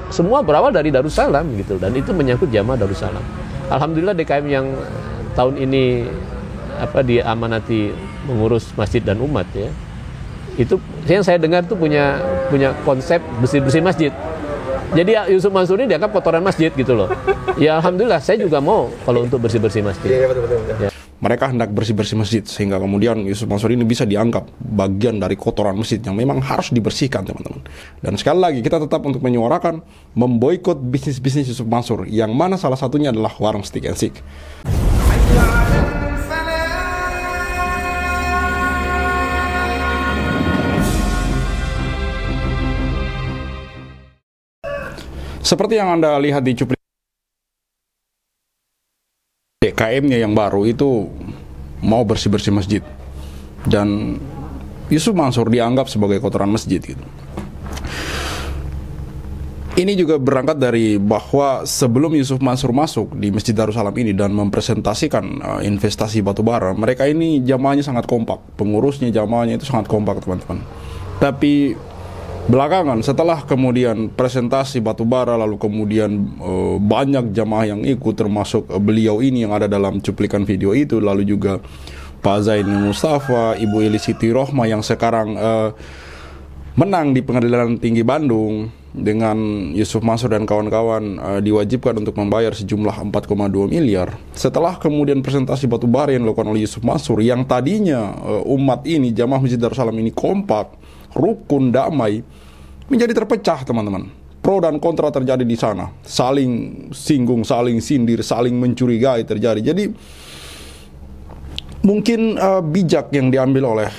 semua berawal dari Darussalam gitu, dan itu menyangkut jamaah Darussalam. Alhamdulillah DKM yang tahun ini diamanati mengurus masjid dan umat ya, itu yang saya dengar tuh punya konsep bersih masjid. Jadi Yusuf Mansur ini dianggap kotoran masjid gitu loh. Ya alhamdulillah saya juga mau kalau untuk bersih masjid. Iya betul. Ya. Mereka hendak bersih masjid, sehingga kemudian Yusuf Mansur ini bisa dianggap bagian dari kotoran masjid yang memang harus dibersihkan, teman-teman. Dan sekali lagi kita tetap untuk menyuarakan memboikot bisnis Yusuf Mansur, yang mana salah satunya adalah warung Stick and Stick. Seperti yang Anda lihat di cuplikan DKM-nya yang baru itu mau bersih masjid, dan Yusuf Mansur dianggap sebagai kotoran masjid gitu. Ini juga berangkat dari bahwa sebelum Yusuf Mansur masuk di Masjid Darussalam ini dan mempresentasikan investasi batubara, mereka ini jamaahnya sangat kompak, pengurusnya jamaahnya itu sangat kompak, teman-teman. Tapi belakangan setelah kemudian presentasi batubara, lalu kemudian banyak jamaah yang ikut, termasuk beliau ini yang ada dalam cuplikan video itu, lalu juga Pak Zain Mustafa, Ibu Eli Siti Rohma yang sekarang menang di Pengadilan Tinggi Bandung, dengan Yusuf Mansur dan kawan-kawan diwajibkan untuk membayar sejumlah 4,2 miliar. Setelah kemudian presentasi batubara yang dilakukan oleh Yusuf Mansur, yang tadinya umat ini, jamaah Masjid Darussalam ini kompak, rukun, damai, menjadi terpecah, teman-teman. Pro dan kontra terjadi di sana, saling singgung, saling sindir, saling mencurigai terjadi. Jadi mungkin bijak yang diambil oleh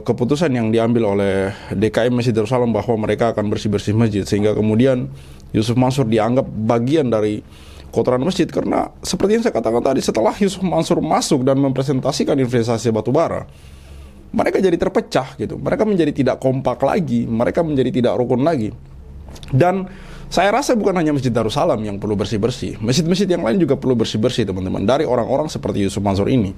keputusan yang diambil oleh DKM Masjid Darussalam bahwa mereka akan bersih masjid, sehingga kemudian Yusuf Mansur dianggap bagian dari kotoran masjid. Karena seperti yang saya katakan tadi, setelah Yusuf Mansur masuk dan mempresentasikan investasi batubara, mereka jadi terpecah gitu. Mereka menjadi tidak kompak lagi, mereka menjadi tidak rukun lagi. Dan saya rasa bukan hanya Masjid Darussalam yang perlu bersih-bersih, masjid-masjid yang lain juga perlu bersih-bersih, teman-teman, dari orang-orang seperti Yusuf Mansur ini.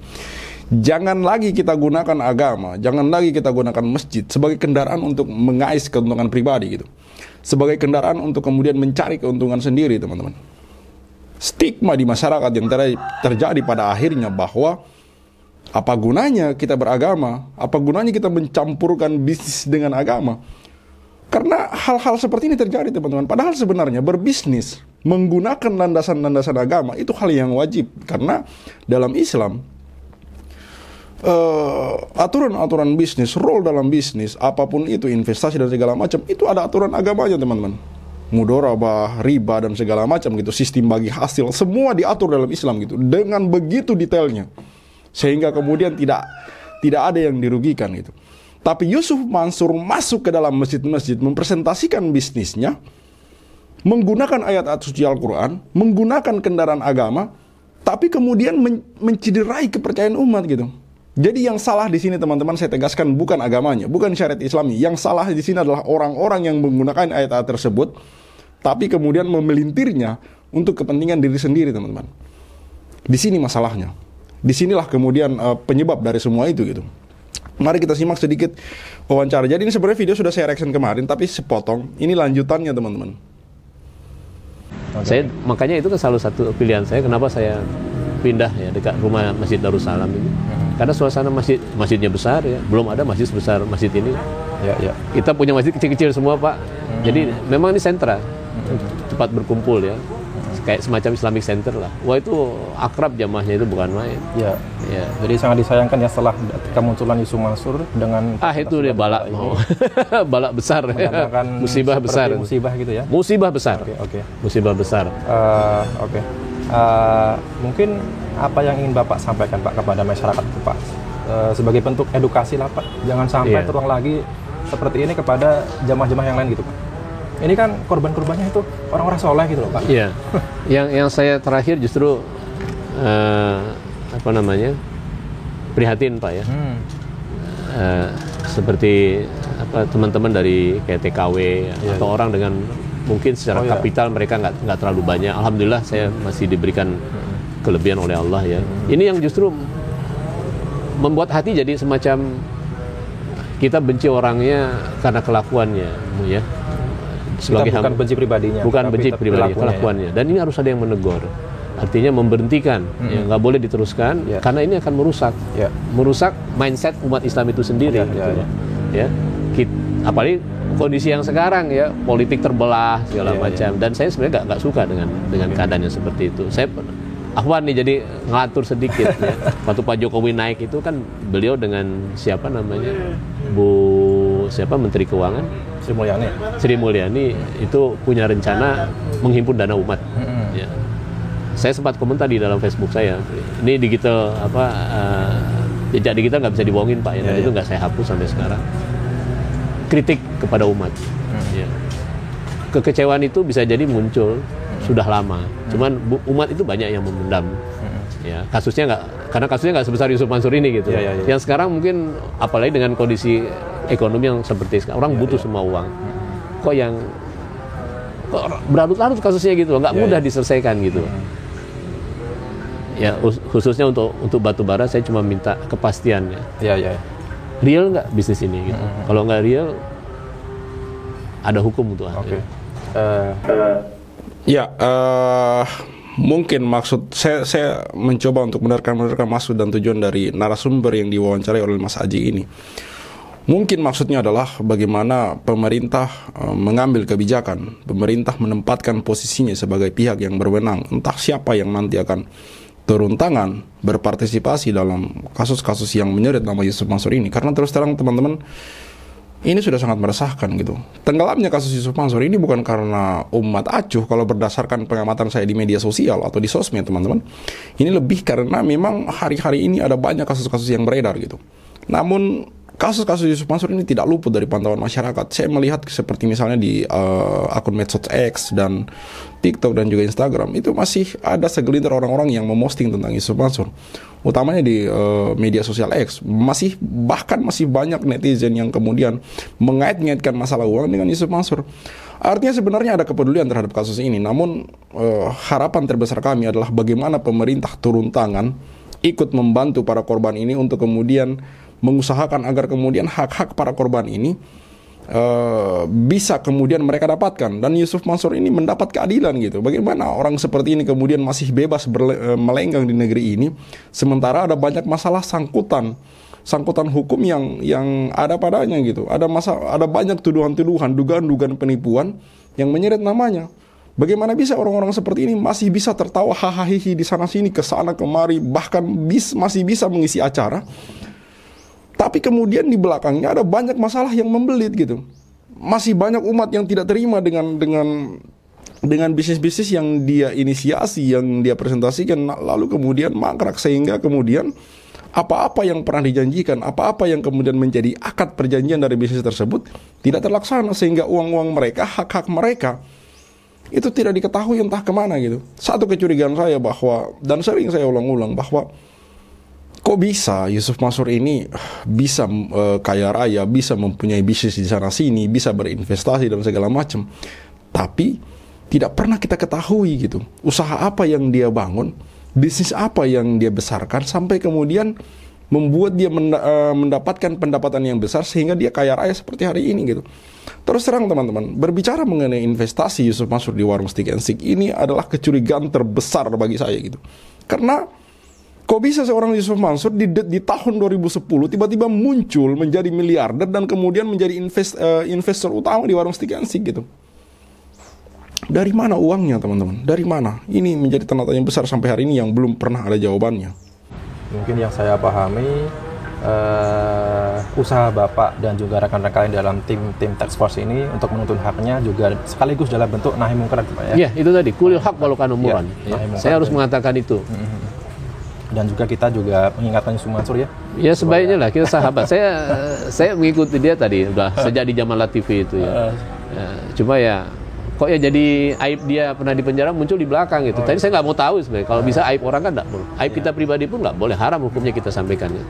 Jangan lagi kita gunakan agama, jangan lagi kita gunakan masjid sebagai kendaraan untuk mengais keuntungan pribadi gitu, sebagai kendaraan untuk kemudian mencari keuntungan sendiri, teman-teman. Stigma di masyarakat yang terjadi pada akhirnya bahwa apa gunanya kita beragama? Apa gunanya kita mencampurkan bisnis dengan agama? Karena hal-hal seperti ini terjadi, teman-teman. Padahal sebenarnya berbisnis menggunakan landasan-landasan agama itu hal yang wajib. Karena dalam Islam, aturan-aturan bisnis, role dalam bisnis, apapun itu, investasi dan segala macam, itu ada aturan agamanya, teman-teman. Mudharabah, riba dan segala macam gitu, sistem bagi hasil, semua diatur dalam Islam gitu, dengan begitu detailnya, sehingga kemudian tidak ada yang dirugikan gitu. Tapi Yusuf Mansur masuk ke dalam masjid-masjid, mempresentasikan bisnisnya, menggunakan ayat-ayat suci Al-Quran, menggunakan kendaraan agama, tapi kemudian menciderai kepercayaan umat gitu. Jadi yang salah di sini, teman-teman, saya tegaskan, bukan agamanya, bukan syariat Islami. Yang salah di sini adalah orang-orang yang menggunakan ayat-ayat tersebut, tapi kemudian memelintirnya untuk kepentingan diri sendiri, teman-teman. Di sini masalahnya. Disinilah kemudian penyebab dari semua itu gitu. Mari kita simak sedikit wawancara. Jadi ini sebenarnya video sudah saya reaction kemarin, tapi sepotong. Ini lanjutannya, teman-teman. Saya makanya itu kan salah satu pilihan saya kenapa saya pindah ya dekat rumah Masjid Darussalam ini. Karena suasana masjidnya besar ya, belum ada masjid sebesar masjid ini. Ya. Kita punya masjid kecil-kecil semua, Pak. Jadi memang ini sentra, tempat berkumpul ya. Kayak semacam Islamic Center lah. Wah, itu akrab jamaahnya, itu bukan main. Ya. Jadi sangat disayangkan ya setelah kemunculan Yusuf Mansur dengan itu dia balak mau. Balak besar ya. Musibah besar. Musibah gitu ya. Musibah besar. Oke. Musibah besar. Oke. Mungkin apa yang ingin Bapak sampaikan, Pak, kepada masyarakat itu, Pak? Sebagai bentuk edukasi lah, Pak. Jangan sampai terulang lagi seperti ini kepada jamaah-jamaah yang lain gitu, Pak. Ini kan korban-korbannya itu orang-orang soleh gitu loh, Pak. Iya. Yang saya terakhir justru prihatin, Pak ya. Seperti teman-teman dari kayak TKW atau orang dengan mungkin secara kapital mereka nggak terlalu banyak. Alhamdulillah saya masih diberikan kelebihan oleh Allah ya. Ini yang justru membuat hati jadi semacam kita benci orangnya karena kelakuannya ya. sebagai bukan benci pribadinya, bukan benci pribadi, kelakuannya. Dan ini harus ada yang menegur. Artinya memberhentikan, ya, nggak boleh diteruskan, karena ini akan merusak mindset umat Islam itu sendiri. Ya, apalagi kondisi yang sekarang ya, politik terbelah segala macam. Dan saya sebenarnya nggak suka dengan keadaan yang seperti itu. Saya Ahwan nih jadi ngatur sedikit ya. Waktu Pak Jokowi naik itu kan beliau dengan siapa namanya Menteri Keuangan Sri Mulyani itu punya rencana menghimpun dana umat. Ya. Saya sempat komentar di dalam Facebook saya, ini digital jejak digital nggak bisa dibohongin Pak ya. Dan itu nggak saya hapus sampai sekarang. Kritik kepada umat. Ya. Kekecewaan itu bisa jadi muncul sudah lama, cuman umat itu banyak yang memendam. Ya, karena kasusnya nggak sebesar Yusuf Mansur ini gitu. Yang sekarang mungkin apalagi dengan kondisi ekonomi yang seperti sekarang, orang butuh semua uang. Kok berlarut-larut kasusnya gitu, nggak mudah diselesaikan gitu. Ya, khususnya untuk batu bara, saya cuma minta kepastian ya. Real nggak bisnis ini gitu. Kalau nggak real, ada hukum untuk mungkin maksud saya mencoba untuk menerka maksud dan tujuan dari narasumber yang diwawancarai oleh Mas Aji ini. Mungkin maksudnya adalah bagaimana pemerintah mengambil kebijakan, pemerintah menempatkan posisinya sebagai pihak yang berwenang, entah siapa yang nanti akan turun tangan berpartisipasi dalam kasus-kasus yang menyeret nama Yusuf Mansur ini. Karena terus terang teman-teman, ini sudah sangat meresahkan gitu. Tenggelamnya kasus Yusuf Mansur ini bukan karena umat acuh kalau berdasarkan pengamatan saya di media sosial atau di sosmed teman-teman. Ini lebih karena memang hari-hari ini ada banyak kasus-kasus yang beredar gitu. Namun kasus-kasus Yusuf Mansur ini tidak luput dari pantauan masyarakat. Saya melihat seperti misalnya di akun medsos X dan TikTok dan juga Instagram, itu masih ada segelintir orang-orang yang memosting tentang Yusuf Mansur. Utamanya di media sosial X, masih banyak netizen yang kemudian mengait-ngaitkan masalah uang dengan Yusuf Mansur. Artinya sebenarnya ada kepedulian terhadap kasus ini. Namun harapan terbesar kami adalah bagaimana pemerintah turun tangan, ikut membantu para korban ini untuk kemudian mengusahakan agar kemudian hak-hak para korban ini bisa kemudian mereka dapatkan, dan Yusuf Mansur ini mendapat keadilan gitu. Bagaimana orang seperti ini kemudian masih bebas melenggang di negeri ini, sementara ada banyak masalah sangkutan hukum yang ada padanya gitu. Ada banyak tuduhan-tuduhan, dugaan-dugaan penipuan yang menyeret namanya. Bagaimana bisa orang-orang seperti ini masih bisa tertawa hahaha di sana sini, ke sana kemari, bahkan masih bisa mengisi acara. Tapi kemudian di belakangnya ada banyak masalah yang membelit gitu. Masih banyak umat yang tidak terima dengan bisnis-bisnis yang dia inisiasi, yang dia presentasikan, lalu kemudian mangkrak, sehingga kemudian apa-apa yang pernah dijanjikan, apa-apa yang kemudian menjadi akad perjanjian dari bisnis tersebut tidak terlaksana, sehingga uang-uang mereka, hak-hak mereka itu tidak diketahui entah kemana gitu. Satu kecurigaan saya bahwa, dan sering saya ulang-ulang, bahwa kok bisa Yusuf Mansur ini bisa kaya raya, bisa mempunyai bisnis di sana sini, bisa berinvestasi dan segala macam, tapi tidak pernah kita ketahui gitu, usaha apa yang dia bangun, bisnis apa yang dia besarkan, sampai kemudian membuat dia mendapatkan pendapatan yang besar sehingga dia kaya raya seperti hari ini gitu. Terus terang teman-teman, berbicara mengenai investasi Yusuf Mansur di warung Stick and Stick ini adalah kecurigaan terbesar bagi saya gitu. Karena kok bisa seorang Yusuf Mansur di tahun 2010 tiba-tiba muncul menjadi miliarder dan kemudian menjadi investor utama di warung Stick and Stick gitu. Dari mana uangnya teman-teman? Dari mana? Ini menjadi tanda tanya besar sampai hari ini yang belum pernah ada jawabannya. Mungkin yang saya pahami, usaha Bapak dan juga rekan-rekan dalam tim task force ini untuk menuntut haknya juga sekaligus dalam bentuk nahi mungkar Pak ya? Iya, itu tadi, kulil haq walau kana murran. Saya harus mengatakan itu. Dan juga kita juga mengingatkan Yusuf Mansur ya. Ya sebaiknya lah, kita sahabat. Saya mengikuti dia tadi udah sejak di zaman Latifi itu ya. Cuma ya kok ya jadi aib dia pernah di penjara muncul di belakang gitu. Tadi saya nggak mau tahu sebenarnya. Kalau bisa aib orang kan nggak boleh. Aib kita pribadi pun nggak boleh, haram hukumnya kita sampaikan ya.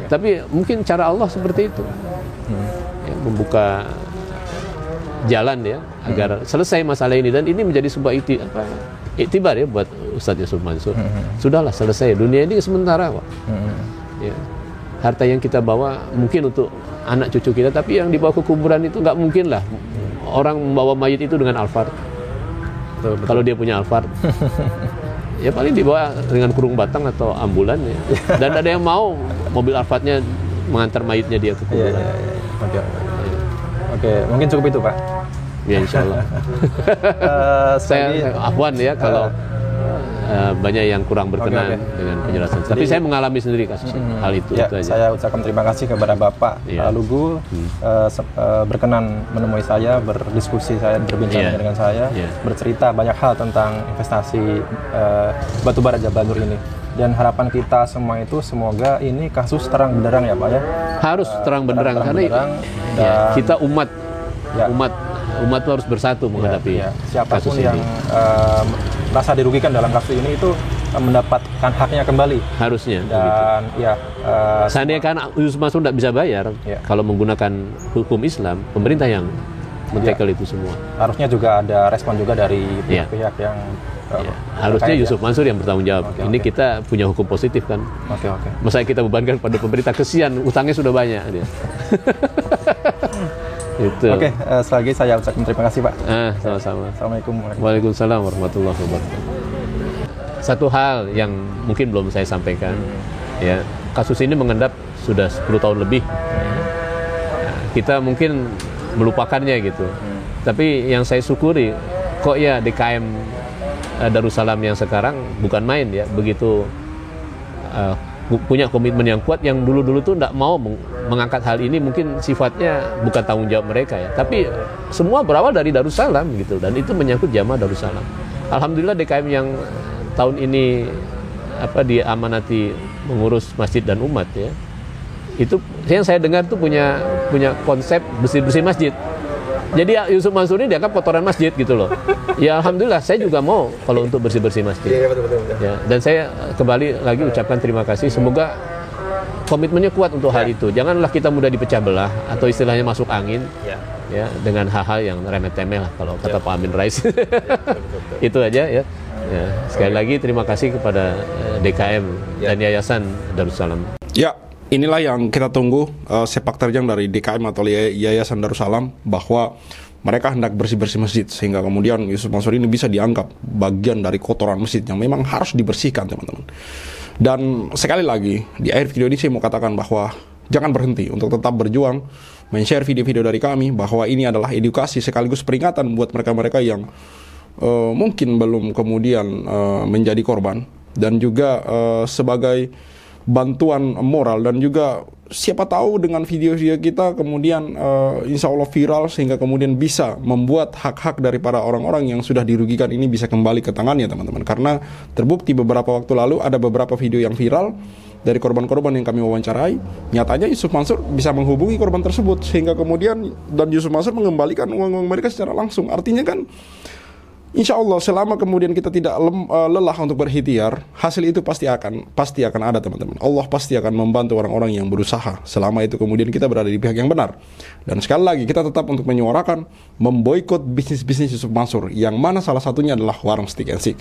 Tapi mungkin cara Allah seperti itu, ya, membuka jalan ya agar selesai masalah ini, dan ini menjadi sebuah iktibar ya buat Ustadz Yusuf Mansur. Sudahlah, selesai, dunia ini sementara kok. Ya. Harta yang kita bawa mungkin untuk anak cucu kita, tapi yang dibawa ke kuburan itu nggak mungkin lah orang membawa mayit itu dengan Alphard. Kalau dia punya Alphard, ya paling dibawa dengan kurung batang atau ambulan ya. Dan ada yang mau mobil Alphardnya mengantar mayitnya dia ke kuburan. Oke, mungkin cukup itu Pak. Ya insya Allah. Saya afwan ya kalau banyak yang kurang berkenan dengan penjelasan. Tapi saya mengalami sendiri kasus hal itu. Ya, itu aja. Saya ucapkan terima kasih kepada Bapak Lugu berkenan menemui saya, berdiskusi saya, berbincang dengan saya, bercerita banyak hal tentang investasi batubara Jabal Nur ini. Dan harapan kita semua itu semoga ini kasus terang benderang ya Pak ya. Harus terang benderang karena kita umat itu harus bersatu menghadapi siapapun yang merasa dirugikan dalam kasus ini itu mendapatkan haknya kembali harusnya. Dan seandainya kan Yusuf Mansur tidak bisa bayar kalau menggunakan hukum Islam, pemerintah yang men-tackle itu semua. Harusnya juga ada respon juga dari pihak-pihak yang harusnya Yusuf Mansur yang bertanggung jawab. Ini kita punya hukum positif kan. Masa kita bebankan pada pemerintah, kesian utangnya sudah banyak dia. Itu. Sekali lagi saya ucapkan terima kasih Pak. Sama-sama. Assalamualaikum. Waalaikumsalam warahmatullahi wabarakatuh. Satu hal yang mungkin belum saya sampaikan, ya, kasus ini mengendap sudah 10 tahun lebih. Kita mungkin melupakannya gitu. Tapi yang saya syukuri, kok ya DKM Darussalam yang sekarang bukan main ya, begitu punya komitmen yang kuat. Yang dulu-dulu tuh tidak mau mengangkat hal ini, mungkin sifatnya bukan tanggung jawab mereka ya, tapi semua berawal dari Darussalam gitu, dan itu menyangkut jamaah Darussalam. Alhamdulillah DKM yang tahun ini diamanati mengurus masjid dan umat ya, itu yang saya dengar tuh punya konsep bersih-bersih masjid. Jadi Yusuf Mansur ini dianggap kotoran masjid gitu loh. Ya alhamdulillah, saya juga mau kalau untuk bersih-bersih masjid. Betul. Ya, dan saya kembali lagi ucapkan terima kasih. Semoga komitmennya kuat untuk hal itu. Janganlah kita mudah dipecah belah atau istilahnya masuk angin ya dengan hal-hal yang remeh-temeh lah kalau kata Pak Amin Rais. Itu aja ya. Sekali lagi terima kasih kepada DKM dan Yayasan Darussalam. Ya. Inilah yang kita tunggu, sepak terjang dari DKM atau Yayasan Darussalam, bahwa mereka hendak bersih-bersih masjid, sehingga kemudian Yusuf Mansur ini bisa dianggap bagian dari kotoran masjid yang memang harus dibersihkan, teman-teman. Dan sekali lagi, di akhir video ini saya mau katakan bahwa jangan berhenti untuk tetap berjuang, men-share video-video dari kami, bahwa ini adalah edukasi sekaligus peringatan buat mereka-mereka yang mungkin belum kemudian menjadi korban, dan juga sebagai bantuan moral, dan juga siapa tahu dengan video-video kita kemudian insya Allah viral, sehingga kemudian bisa membuat hak-hak dari para orang-orang yang sudah dirugikan ini bisa kembali ke tangannya, teman-teman. Karena terbukti beberapa waktu lalu ada beberapa video yang viral dari korban-korban yang kami wawancarai. Nyatanya Yusuf Mansur bisa menghubungi korban tersebut, sehingga kemudian dan Yusuf Mansur mengembalikan uang-uang mereka secara langsung. Artinya kan insya Allah selama kemudian kita tidak lelah untuk berikhtiar, hasil itu pasti akan ada, teman-teman. Allah pasti akan membantu orang-orang yang berusaha, selama itu kemudian kita berada di pihak yang benar. Dan sekali lagi kita tetap untuk menyuarakan memboikot bisnis-bisnis Yusuf Mansur, yang mana salah satunya adalah warung Stick and Seek.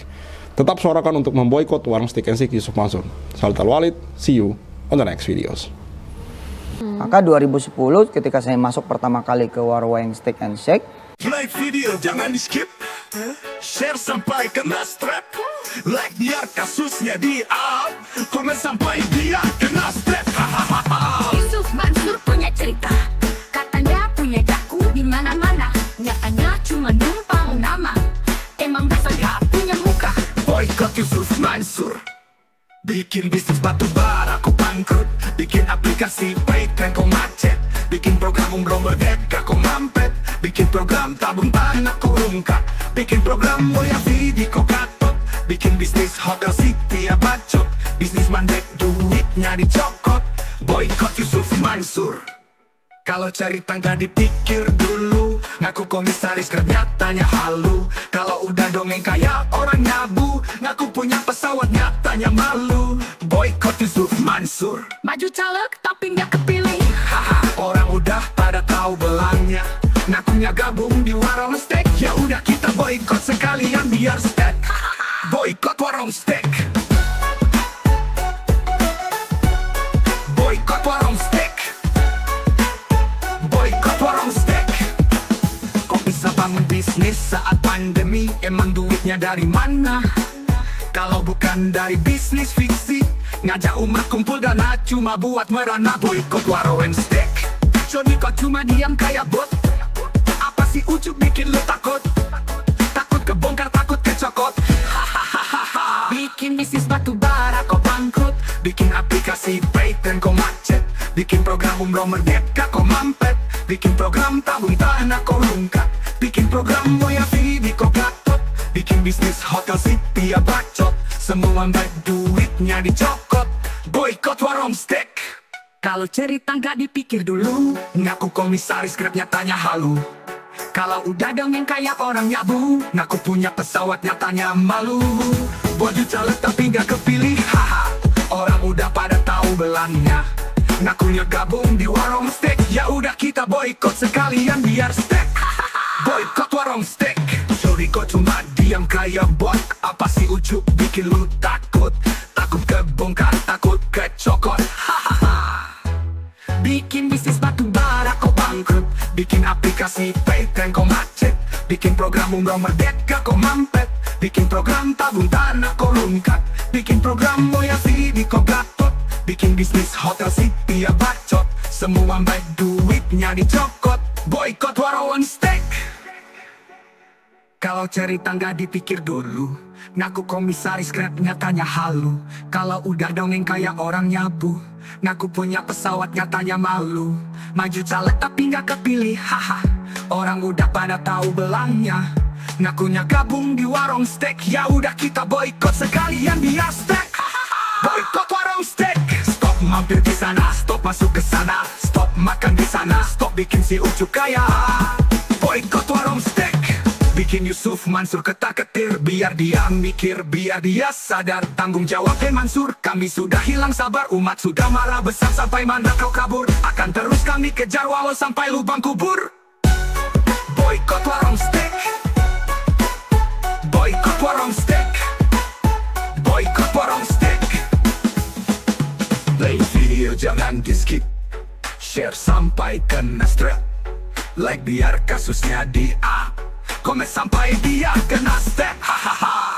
Tetap suarakan untuk memboikot warung Stick and Seek Yusuf Mansur. Salat al-Walid, see you on the next videos. Maka 2010 ketika saya masuk pertama kali ke warung Stick and Shake, like video jangan di skip, share sampai kena strap, like biar kasusnya di up, komen sampai dia kena strap. Yusuf Mansur punya cerita, katanya punya jaku di mana-mana, nyatanya cuma numpang nama, emang dasar gak punya muka. Boykot Yusuf Mansur, bikin bisnis batu bara kau bangkrut, bikin aplikasi Paytran kau macet, bikin program umroh merdeka kau mampet, bikin program tabung tanah kau rungkak, bikin program mulia video kau katot, bikin bisnis hotel city ya bacot, bisnis mandek duitnya dicokot. Boykot Yusuf Mansur. Kalau cari tangga dipikir dulu, ngaku komisaris ternyatanya halu. Kalau udah dongeng kayak orang nyabu, ngaku punya pesawat nyatanya malu. Boykot Yusuf Mansur. Maju caleg tapi nggak kepilih. Haha, orang udah pada tahu belangnya, ngakunya gabung di warung steak. Ya udah kita boykot sekalian biar steak. Boykot warung steak. Boykot warung steak. Boykot warung steak. Kopi Uang duitnya dari mana? Kalau bukan dari bisnis fiksi, ngajak umat kumpul dana cuma buat merana. Boykot warung steak. Jadi kau cuma diam kayak bot. Apa sih ujuk bikin lu takut? Takut kebongkar, takut kecokot. Hahaha. Bikin bisnis batu bara kau bangkrut. Bikin aplikasi patent kau macet. Bikin program umroh merdeka kau mampet. Bikin program tabung tanah kau rungkat. Bikin program Moya Vidi kau gatot. Bikin bisnis hotel city ya bacot. Semua baik duitnya dicokot. Boykot warung steak. Kalau cerita nggak dipikir dulu, ngaku komisaris Grab nyatanya halu. Kalau udah dongeng kayak orang nyabu, ngaku punya pesawat nyatanya malu. Baju caleg tapi nggak kepilih, haha. Orang udah pada tahu belangnya. Ngakunya gabung di warung steak. Ya udah kita boykot sekalian biar steak. Boykot warung steak. Sorry kok cuma diam kayak bot. Apa sih ujuk bikin lu takut? Takut kebongkar, takut kecokot. Bikin bisnis batu bara kau bangkrut. Bikin aplikasi patent kau macet. Bikin program umroh merdeka kau mampet. Bikin program tabung tanah kau rungkat. Bikin program Moya Vidi kau gatot. Bikin bisnis hotel city ya bacot. Semua baik duitnya dicokot. Boykot warung steak. Kalau cerita nggak dipikir dulu, ngaku komisaris Grab nyatanya halu. Kalau udah dongeng kayak orang nyabu, ngaku punya pesawat nyatanya malu. Maju caleg tapi nggak kepilih, haha. Orang udah pada tahu belangnya. Ngakunya gabung di warung steak. Ya udah kita boykot sekalian biar steak. Boykot warung steak. Stop mampir di sana, stop masuk ke sana, stop makan di sana, stop bikin si ujuk kaya. Boykot warung steak. Bikin Yusuf Mansur ketar-ketir. Biar dia mikir, biar dia sadar tanggung jawab Mansur. Kami sudah hilang sabar, umat sudah marah besar. Sampai mana kau kabur, akan terus kami kejar walau sampai lubang kubur. Boykot warung steak. Boykot warung steak. Boykot warung steak. Play video jangan di skip. Share sampai kena strap. Like biar kasusnya di up. Komen sampai dia kena step, hahaha.